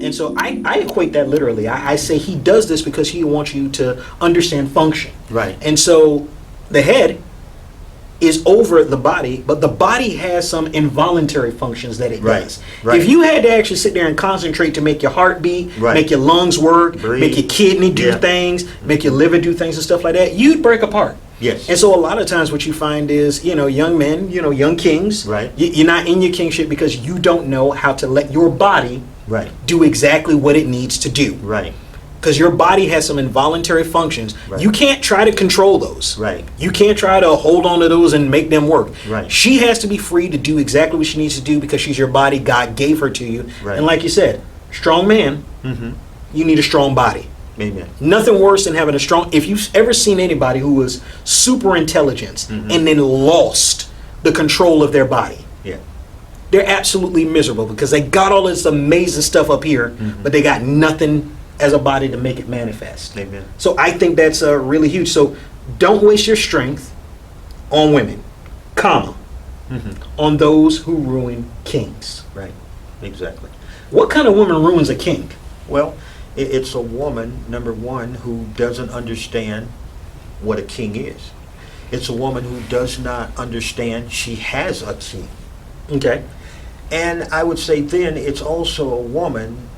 And so I equate that literally. I say he does this because he wants you to understand function. Right. And so the head is over the body, but the body has some involuntary functions that it does. Right. If you had to actually sit there and concentrate to make your heart beat, make your lungs work, Breathe. make your kidney do things, make your liver do things and stuff like that, you'd break apart. Yes. And so a lot of times what you find is, young men, young kings, Right. You're not in your kingship because you don't know how to let your body do exactly what it needs to do. Right. Because your body has some involuntary functions. Right. You can't try to control those. Right. You can't try to hold on to those and make them work. Right. She has to be free to do exactly what she needs to do because she's your body. God gave her to you. Right. And like you said, strong man, you need a strong body. Amen. Nothing worse than having a strong... If you've ever seen anybody who was super intelligent and then lost the control of their body, they're absolutely miserable because they got all this amazing stuff up here, but they got nothing as a body to make it manifest. Amen. So I think that's really huge. So don't waste your strength on women, on those who ruin kings. Right. Exactly. What kind of woman ruins a king? Well, it's a woman, number one, who doesn't understand what a king is. It's a woman who does not understand she has a king. Okay. And I would say then it's also a woman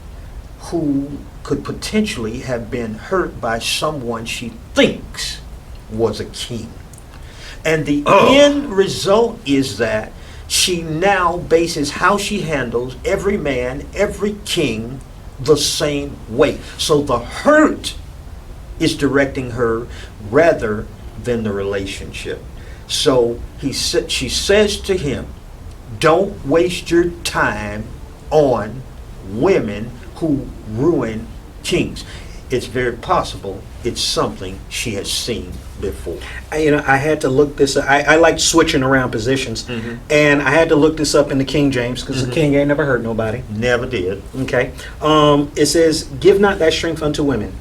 who could potentially have been hurt by someone she thinks was a king. And the end result is that she now bases how she handles every man, every king, the same way. So the hurt is directing her rather than the relationship. So she says to him, don't waste your time on women who ruin kings. It's very possible it's something she has seen before. I had to look this up. I like switching around positions. And I had to look this up in the King James because the king ain't never hurt nobody. Never did. Okay. It says, give not thy strength unto women,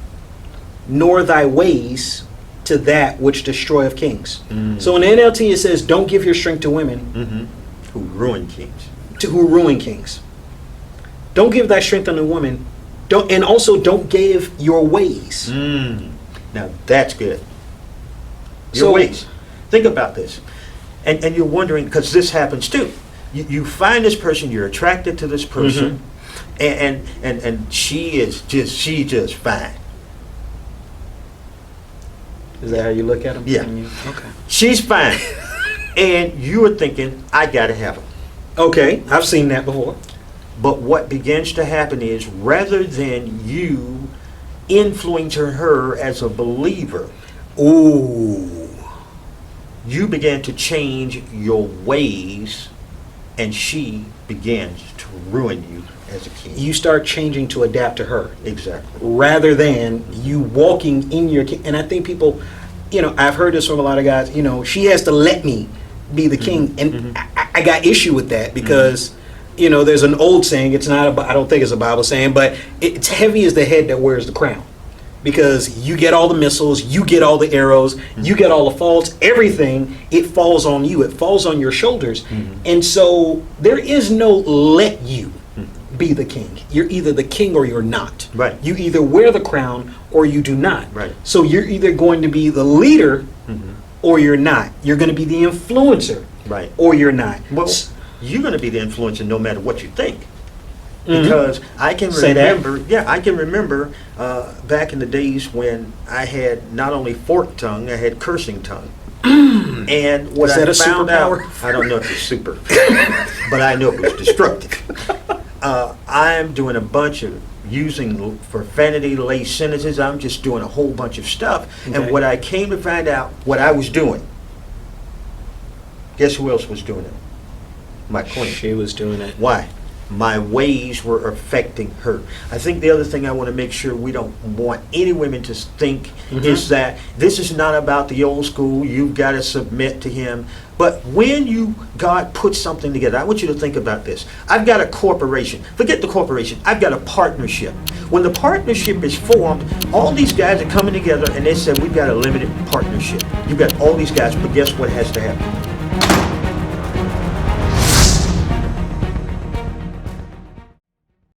nor thy ways to that which destroyeth kings. So in the NLT it says, don't give your strength to women who ruin kings. Who ruin kings. Don't give thy strength unto women. And also don't give your ways. Now that's good. Your ways. Think about this. And you're wondering, because this happens too. You find this person, you're attracted to this person, and she's just fine. Is that how you look at them? Yeah. Okay. She's fine. And you are thinking, I gotta have her. Okay, I've seen that before. But what begins to happen is, rather than you influencing her as a believer, you began to change your ways, and she begins to ruin you as a king. You start changing to adapt to her. Exactly. Rather than you walking in your king. And I think people, I've heard this from a lot of guys, she has to let me be the king. And I got issue with that because... there's an old saying, it's not, I don't think it's a Bible saying, but it's heavy as the head that wears the crown. Because you get all the missiles, you get all the arrows, you get all the faults, everything, it falls on you, it falls on your shoulders. And so there is no let you be the king. You're either the king or you're not. Right. You either wear the crown or you do not. Right. So you're either going to be the leader or you're not. You're going to be the influencer or you're not. Well, you're going to be the influencer no matter what you think. Because I can remember back in the days when I had not only forked tongue, I had cursing tongue. And what I found out, I don't know if it's super, but I know it was destructive. I'm doing a bunch of using profanity-laced sentences. I'm just doing a whole bunch of stuff. And what I came to find out, what I was doing, guess who else was doing it? My queen. She was doing it. Why? My ways were affecting her. I think the other thing I want to make sure we don't want any women to think is that this is not about the old school, you've got to submit to him. But when God puts something together, I want you to think about this. I've got a corporation. Forget the corporation. I've got a partnership. When the partnership is formed, all these guys are coming together and they said, we've got a limited partnership. You've got all these guys, but guess what has to happen?